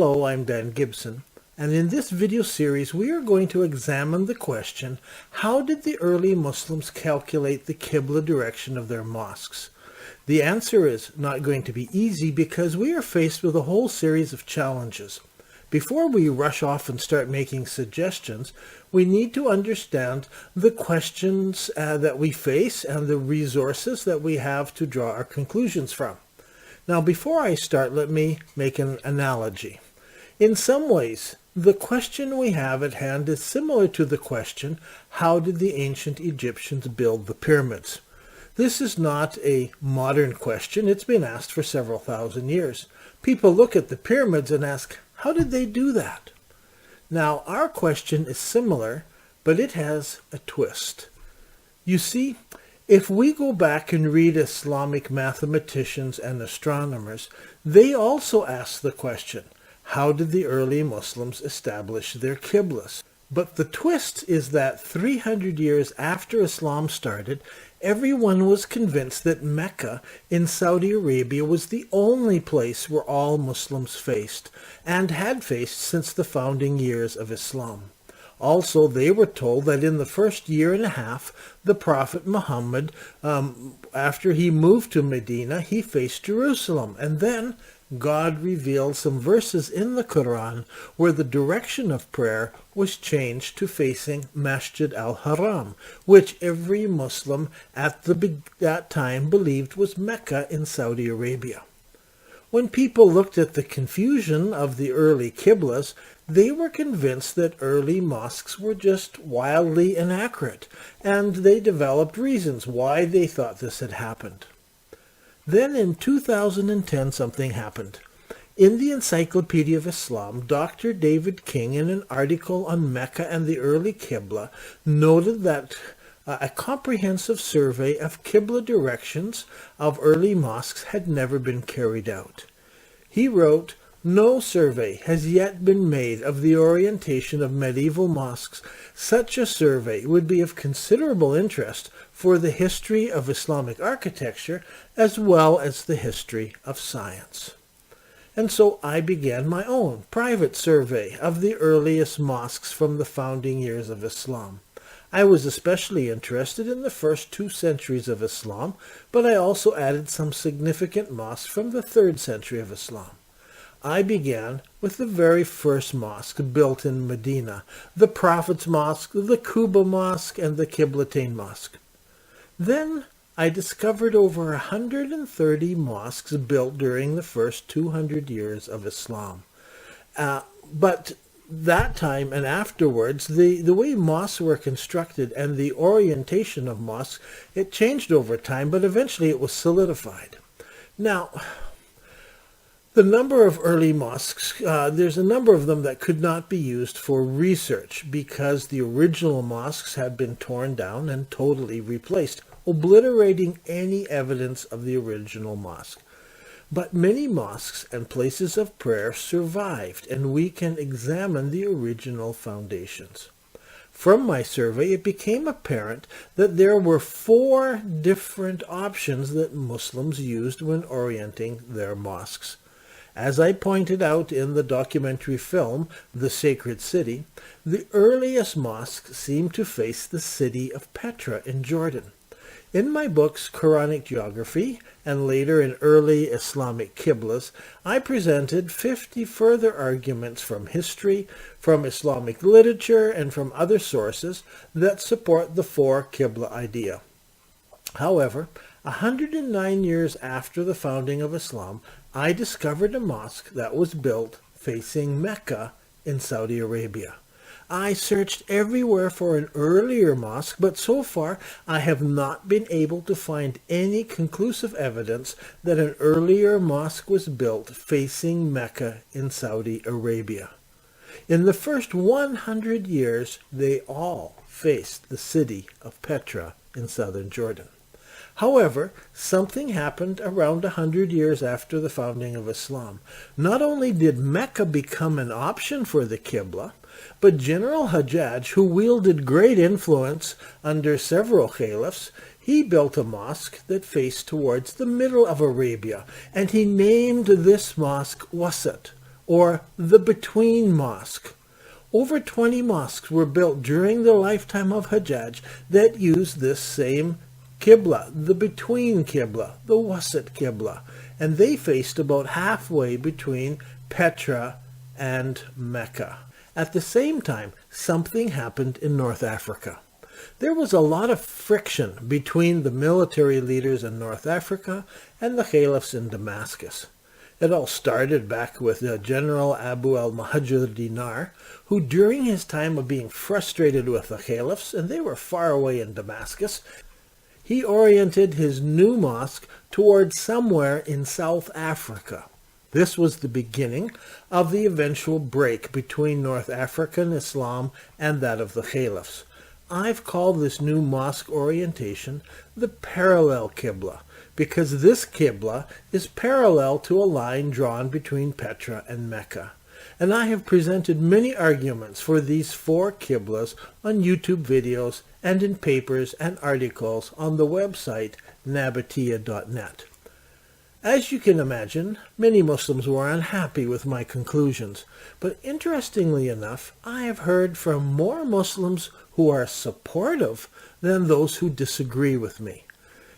Hello, I'm Dan Gibson, and in this video series we are going to examine the question, how did the early Muslims calculate the Qibla direction of their mosques? The answer is not going to be easy because we are faced with a whole series of challenges. Before we rush off and start making suggestions, we need to understand the questions that we face and the resources that we have to draw our conclusions from. Now, before I start, let me make an analogy. In some ways, the question we have at hand is similar to the question, how did the ancient Egyptians build the pyramids? This is not a modern question. It's been asked for several thousand years. People look at the pyramids and ask, how did they do that? Now, our question is similar, but it has a twist. You see, if we go back and read Islamic mathematicians and astronomers, they also ask the question, how did the early Muslims establish their Qiblas? But the twist is that 300 years after Islam started, everyone was convinced that Mecca in Saudi Arabia was the only place where all Muslims faced, and had faced since the founding years of Islam. Also, they were told that in the first year and a half, the Prophet Muhammad, after he moved to Medina, he faced Jerusalem. And then God revealed some verses in the Quran where the direction of prayer was changed to facing Masjid al-Haram, which every Muslim at that time believed was Mecca in Saudi Arabia. When people looked at the confusion of the early Qiblas, they were convinced that early mosques were just wildly inaccurate, and they developed reasons why they thought this had happened. Then in 2010 something happened. In the Encyclopedia of Islam, Dr. David King, in an article on Mecca and the early Qibla, noted that a comprehensive survey of Qibla directions of early mosques had never been carried out. He wrote, "No survey has yet been made of the orientation of medieval mosques. Such a survey would be of considerable interest for the history of Islamic architecture as well as the history of science." And so I began my own private survey of the earliest mosques from the founding years of Islam. I was especially interested in the first 2 centuries of Islam, but I also added some significant mosques from the 3rd century of Islam. I began with the very first mosque built in Medina, the Prophet's Mosque, the Qibla Mosque, and the Qiblatain Mosque. Then I discovered over 130 mosques built during the first 200 years of Islam. But that time and afterwards, the way mosques were constructed and the orientation of mosques, it changed over time, but eventually it was solidified. Now, the number of early mosques, there's a number of them that could not be used for research because the original mosques had been torn down and totally replaced, obliterating any evidence of the original mosque. But many mosques and places of prayer survived, and we can examine the original foundations. From my survey, it became apparent that there were 4 different options that Muslims used when orienting their mosques. As I pointed out in the documentary film, The Sacred City, the earliest mosques seem to face the city of Petra in Jordan. In my books, Quranic Geography, and later in Early Islamic Qiblas, I presented 50 further arguments from history, from Islamic literature, and from other sources that support the 4 Qibla idea. However, 109 years after the founding of Islam, I discovered a mosque that was built facing Mecca in Saudi Arabia. I searched everywhere for an earlier mosque, but so far I have not been able to find any conclusive evidence that an earlier mosque was built facing Mecca in Saudi Arabia. In the first 100 years, they all faced the city of Petra in southern Jordan. However, something happened around 100 years after the founding of Islam. Not only did Mecca become an option for the Qibla, but General Hajjaj, who wielded great influence under several caliphs, he built a mosque that faced towards the middle of Arabia, and he named this mosque Wasat, or the Between Mosque. Over 20 mosques were built during the lifetime of Hajjaj that used this same Qibla, the Between Qibla, the Wasat Qibla, and they faced about halfway between Petra and Mecca. At the same time, something happened in North Africa. There was a lot of friction between the military leaders in North Africa and the caliphs in Damascus. It all started back with General Abu al-Muhajir Dinar, who during his time of being frustrated with the caliphs, and they were far away in Damascus, he oriented his new mosque towards somewhere in South Africa. This was the beginning of the eventual break between North African Islam and that of the caliphs. I've called this new mosque orientation the parallel Qibla, because this Qibla is parallel to a line drawn between Petra and Mecca. And I have presented many arguments for these four Qiblas on YouTube videos and in papers and articles on the website nabatea.net. As you can imagine, many Muslims were unhappy with my conclusions, but interestingly enough, I have heard from more Muslims who are supportive than those who disagree with me.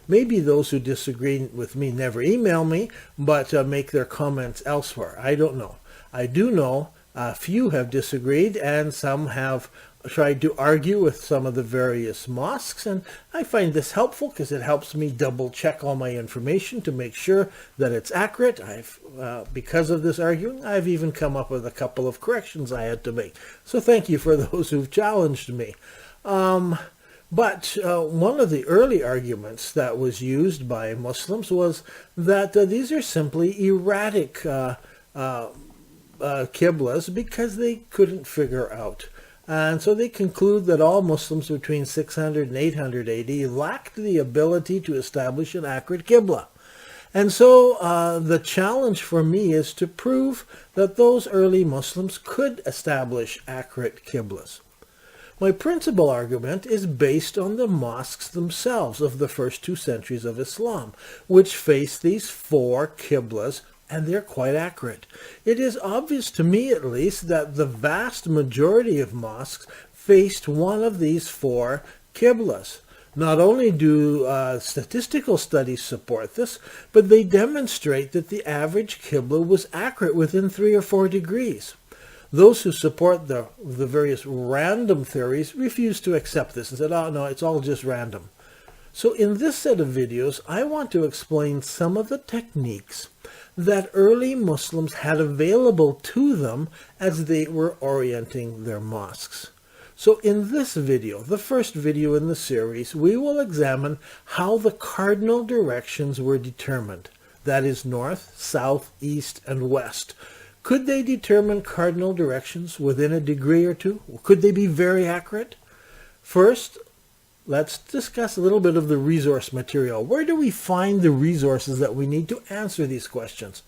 Maybe those who disagree with me never email me, but make their comments elsewhere. I don't know. I do know a few have disagreed, and some have tried to argue with some of the various mosques, and I find this helpful because it helps me double check all my information to make sure that it's accurate. Because of this arguing, I've even come up with a couple of corrections I had to make. So thank you for those who've challenged me. But one of the early arguments that was used by Muslims was that these are simply erratic Qiblas because they couldn't figure out. And so they conclude that all Muslims between 600 and 800 AD lacked the ability to establish an accurate Qibla. And so the challenge for me is to prove that those early Muslims could establish accurate Qiblas. My principal argument is based on the mosques themselves of the first 2 centuries of Islam, which face these 4 Qiblas, and they're quite accurate. It is obvious to me, at least, that the vast majority of mosques faced one of these 4 Qiblas. Not only do statistical studies support this, but they demonstrate that the average Qibla was accurate within 3 or 4 degrees. Those who support the various random theories refuse to accept this and said, oh no, it's all just random. So in this set of videos, I want to explain some of the techniques that early Muslims had available to them as they were orienting their mosques. So in this video, the first video in the series, we will examine how the cardinal directions were determined. That is north, south, east, and west. Could they determine cardinal directions within a degree or two? Could they be very accurate? First, let's discuss a little bit of the resource material. Where do we find the resources that we need to answer these questions?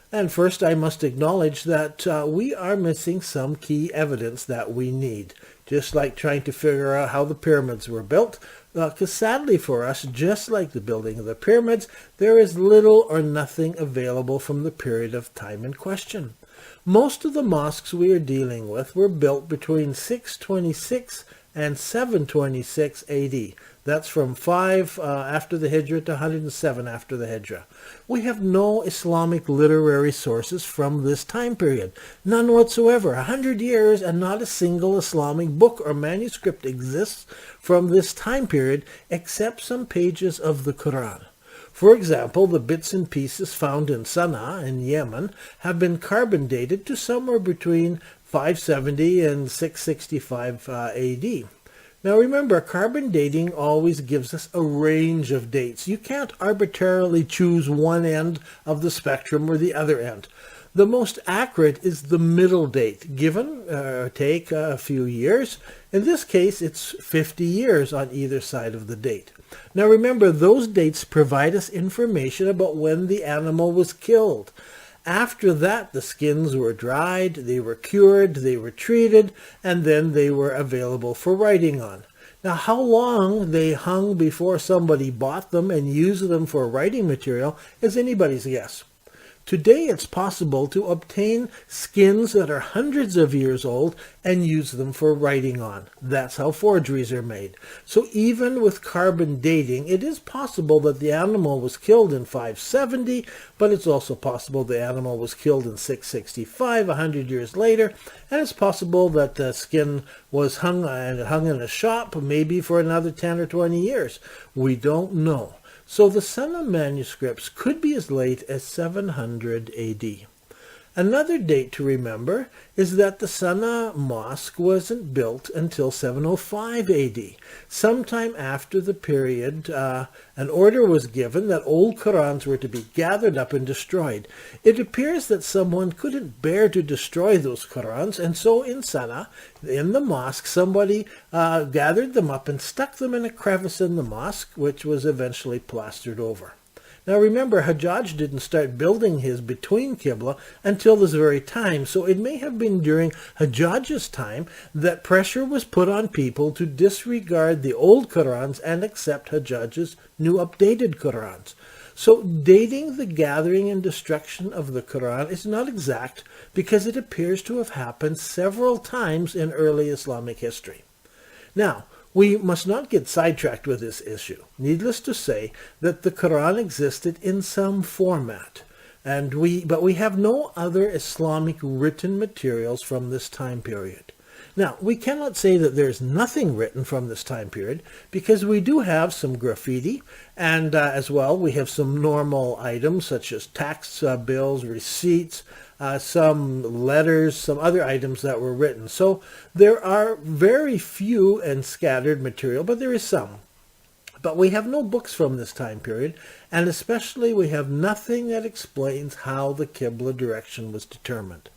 And first, I must acknowledge that we are missing some key evidence that we need, just like trying to figure out how the pyramids were built. Because sadly for us, just like the building of the pyramids, there is little or nothing available from the period of time in question. Most of the mosques we are dealing with were built between 626 and 726 AD. That's from 5 after the Hijrah to 107 after the Hijrah. We have no Islamic literary sources from this time period. None whatsoever. 100 years and not a single Islamic book or manuscript exists from this time period except some pages of the Quran. For example, the bits and pieces found in Sana'a in Yemen have been carbon dated to somewhere between 570 and 665 AD. Now remember, carbon dating always gives us a range of dates. You can't arbitrarily choose one end of the spectrum or the other end. The most accurate is the middle date, given or take a few years. In this case, it's 50 years on either side of the date. Now remember, those dates provide us information about when the animal was killed. After that, the skins were dried, they were cured, they were treated, and then they were available for writing on. Now, how long they hung before somebody bought them and used them for writing material is anybody's guess. Today it's possible to obtain skins that are hundreds of years old and use them for writing on. That's how forgeries are made. So even with carbon dating, it is possible that the animal was killed in 570, but it's also possible the animal was killed in 665, 100 years later, and it's possible that the skin was hung in a shop, maybe for another 10 or 20 years. We don't know. So the Sana manuscripts could be as late as 700 AD. Another date to remember is that the Sana mosque wasn't built until 705 AD. Sometime after the period, an order was given that old Qurans were to be gathered up and destroyed. It appears that someone couldn't bear to destroy those Qurans, and so in Sana, in the mosque, somebody gathered them up and stuck them in a crevice in the mosque, which was eventually plastered over. Now remember, Hajjaj didn't start building his between Qibla until this very time, so it may have been during Hajjaj's time that pressure was put on people to disregard the old Qurans and accept Hajjaj's new updated Qurans. So dating the gathering and destruction of the Quran is not exact because it appears to have happened several times in early Islamic history. Now, we must not get sidetracked with this issue. Needless to say that the Quran existed in some format, but we have no other Islamic written materials from this time period. Now, we cannot say that there's nothing written from this time period because we do have some graffiti, and as well we have some normal items such as tax bills, receipts, some letters, some other items that were written. So there are very few and scattered material, but there is some. But we have no books from this time period, and especially we have nothing that explains how the Qibla direction was determined.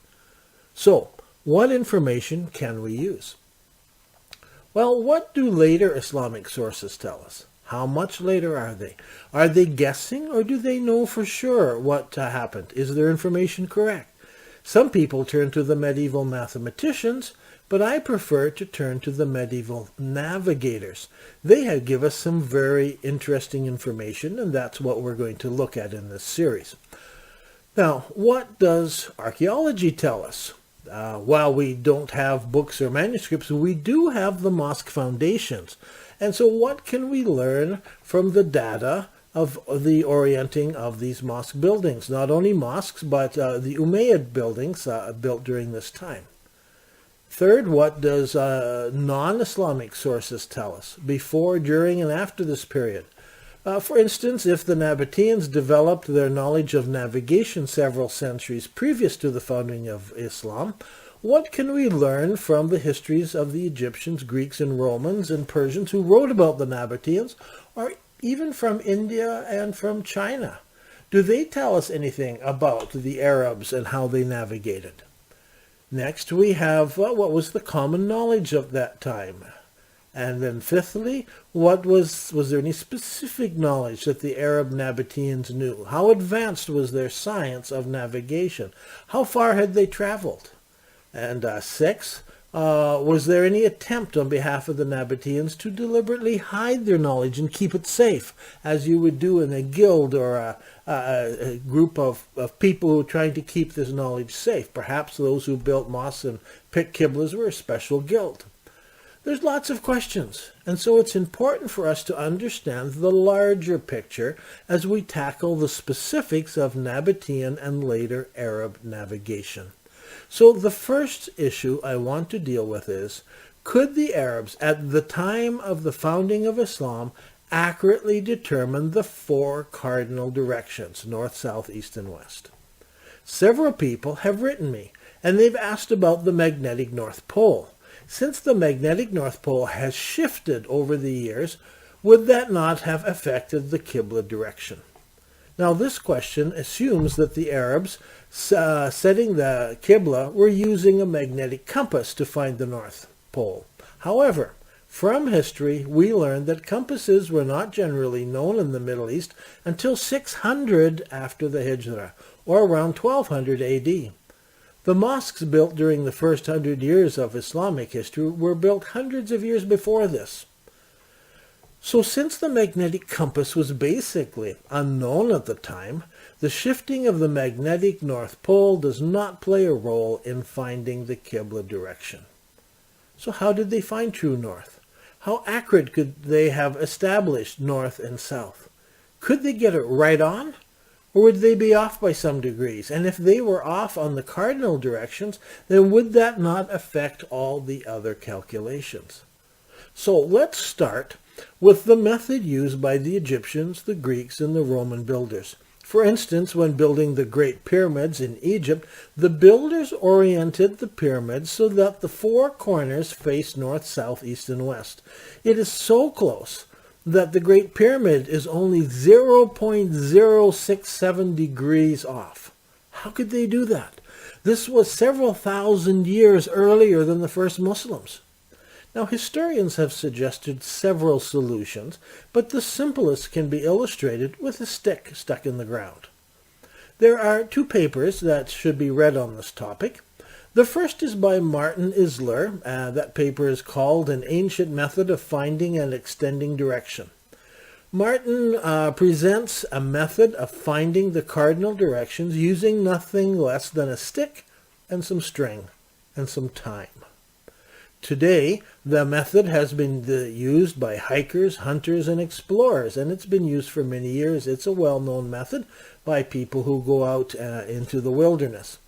So, what information can we use? Well, what do later Islamic sources tell us? How much later are they? Are they guessing, or do they know for sure what happened? Is their information correct? Some people turn to the medieval mathematicians, but I prefer to turn to the medieval navigators. They give us some very interesting information, and that's what we're going to look at in this series. Now, what does archaeology tell us? While we don't have books or manuscripts, we do have the mosque foundations. And so what can we learn from the data of the orienting of these mosque buildings? Not only mosques, but the Umayyad buildings built during this time. Third, what does non-Islamic sources tell us before, during, and after this period? For instance, if the Nabateans developed their knowledge of navigation several centuries previous to the founding of Islam, what can we learn from the histories of the Egyptians, Greeks, and Romans and Persians who wrote about the Nabateans, or even from India and from China? Do they tell us anything about the Arabs and how they navigated? Next, we have what was the common knowledge of that time? And then fifthly, was there any specific knowledge that the Arab Nabateans knew? How advanced was their science of navigation? How far had they traveled? And sixth, was there any attempt on behalf of the Nabateans to deliberately hide their knowledge and keep it safe, as you would do in a guild or a group of people who are trying to keep this knowledge safe? Perhaps those who built mosques and picked Qiblas were a special guild. There's lots of questions, and so it's important for us to understand the larger picture as we tackle the specifics of Nabatean and later Arab navigation. So the first issue I want to deal with is, could the Arabs at the time of the founding of Islam accurately determine the four cardinal directions, north, south, east, and west? Several people have written me, and they've asked about the magnetic North Pole. Since the magnetic North Pole has shifted over the years, would that not have affected the Qibla direction? Now, this question assumes that the Arabs setting the Qibla were using a magnetic compass to find the North Pole. However, from history, we learned that compasses were not generally known in the Middle East until 600 after the Hijrah, or around 1200 AD. The mosques built during the first 100 years of Islamic history were built hundreds of years before this. So since the magnetic compass was basically unknown at the time, The shifting of the magnetic North Pole does not play a role in finding the Qibla direction. So how did they find true north? How accurate could they have established north and south? Could they get it right on? Or would they be off by some degrees? And if they were off on the cardinal directions, then would that not affect all the other calculations? So let's start with the method used by the Egyptians, the Greeks, and the Roman builders. For instance, when building the Great Pyramids in Egypt, the builders oriented the pyramids so that the four corners face north, south, east, and west. It is so close that the Great Pyramid is only 0.067 degrees off. How could they do that? This was several thousand years earlier than the first Muslims. Now, historians have suggested several solutions, but the simplest can be illustrated with a stick stuck in the ground. There are two papers that should be read on this topic. The first is by Martin Isler. That paper is called An Ancient Method of Finding and Extending Direction. Martin presents a method of finding the cardinal directions using nothing less than a stick and some string and some time. Today, the method has been used by hikers, hunters, and explorers, and it's been used for many years. It's a well-known method by people who go out into the wilderness.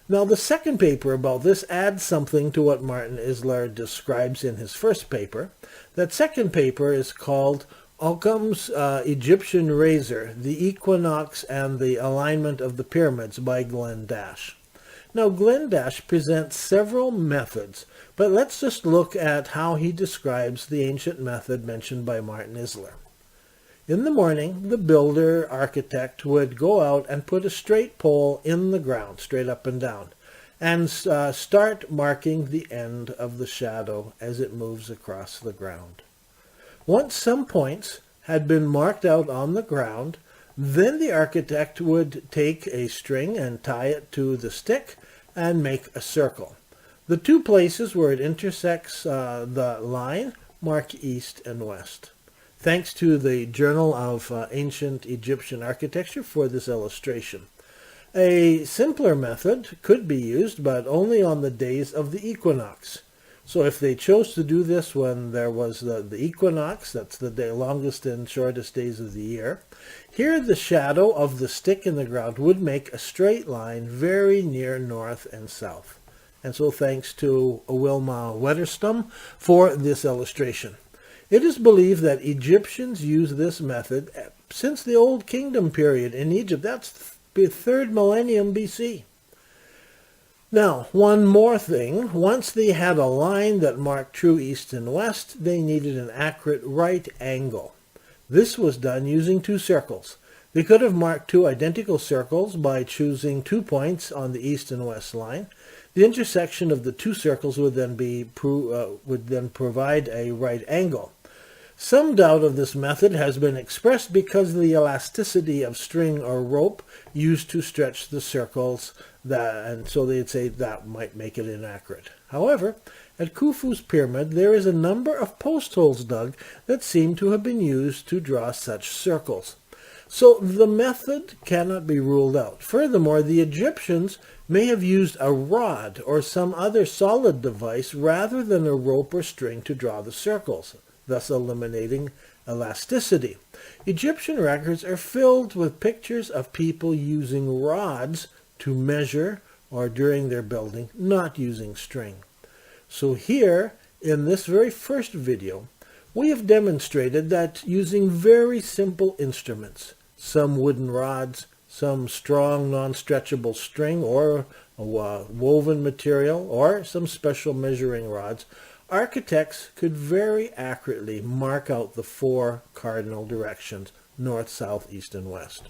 Now, the second paper about this adds something to what Martin Isler describes in his first paper. That second paper is called Occam's Egyptian Razor, the Equinox and the Alignment of the Pyramids by Glenn Dash. Now, Glenn Dash presents several methods, but let's just look at how he describes the ancient method mentioned by Martin Isler. In the morning, the builder architect would go out and put a straight pole in the ground, straight up and down, and start marking the end of the shadow as it moves across the ground. Once some points had been marked out on the ground, then the architect would take a string and tie it to the stick and make a circle. The two places where it intersects the line mark east and west. Thanks to the Journal of Ancient Egyptian Architecture for this illustration. A simpler method could be used, but only on the days of the equinox. So if they chose to do this when there was the equinox, that's the longest and shortest days of the year, here the shadow of the stick in the ground would make a straight line very near north and south. And so thanks to Wilma Wetterstum for this illustration. It is believed that Egyptians used this method since the Old Kingdom period in Egypt. That's the 3rd millennium BC. Now, one more thing. Once they had a line that marked true east and west, they needed an accurate right angle. This was done using two circles. They could have marked two identical circles by choosing 2 points on the east and west line. The intersection of the two circles would then provide a right angle. Some doubt of this method has been expressed because of the elasticity of string or rope used to stretch the circles, and so they'd say that might make it inaccurate. However, at Khufu's pyramid, there is a number of post holes dug that seem to have been used to draw such circles. So the method cannot be ruled out. Furthermore, the Egyptians may have used a rod or some other solid device rather than a rope or string to draw the circles, thus eliminating elasticity. Egyptian records are filled with pictures of people using rods to measure or during their building, not using string. So here, in this very first video, we have demonstrated that using very simple instruments, some wooden rods, some strong non-stretchable string or a woven material, or some special measuring rods, architects could very accurately mark out the 4 cardinal directions, north, south, east, and west.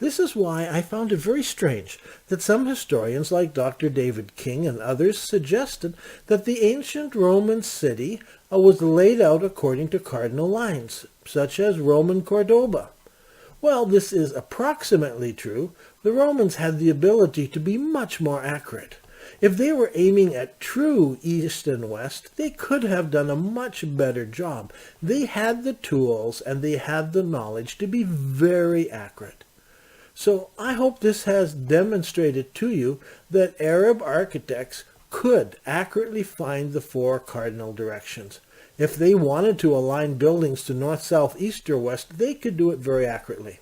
This is why I found it very strange that some historians like Dr. David King and others suggested that the ancient Roman city was laid out according to cardinal lines, such as Roman Cordoba. Well, this is approximately true. The Romans had the ability to be much more accurate. If they were aiming at true east and west, they could have done a much better job. They had the tools and they had the knowledge to be very accurate. So I hope this has demonstrated to you that Arab architects could accurately find the four cardinal directions. If they wanted to align buildings to north, south, east, or west, they could do it very accurately.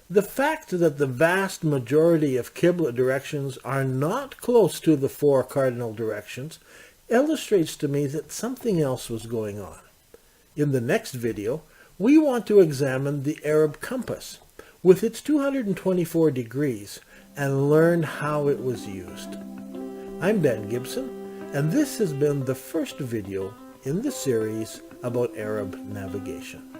The fact that the vast majority of Qibla directions are not close to the four cardinal directions illustrates to me that something else was going on. In the next video, we want to examine the Arab compass with its 224 degrees and learn how it was used. I'm Ben Gibson, and this has been the first video in the series about Arab navigation.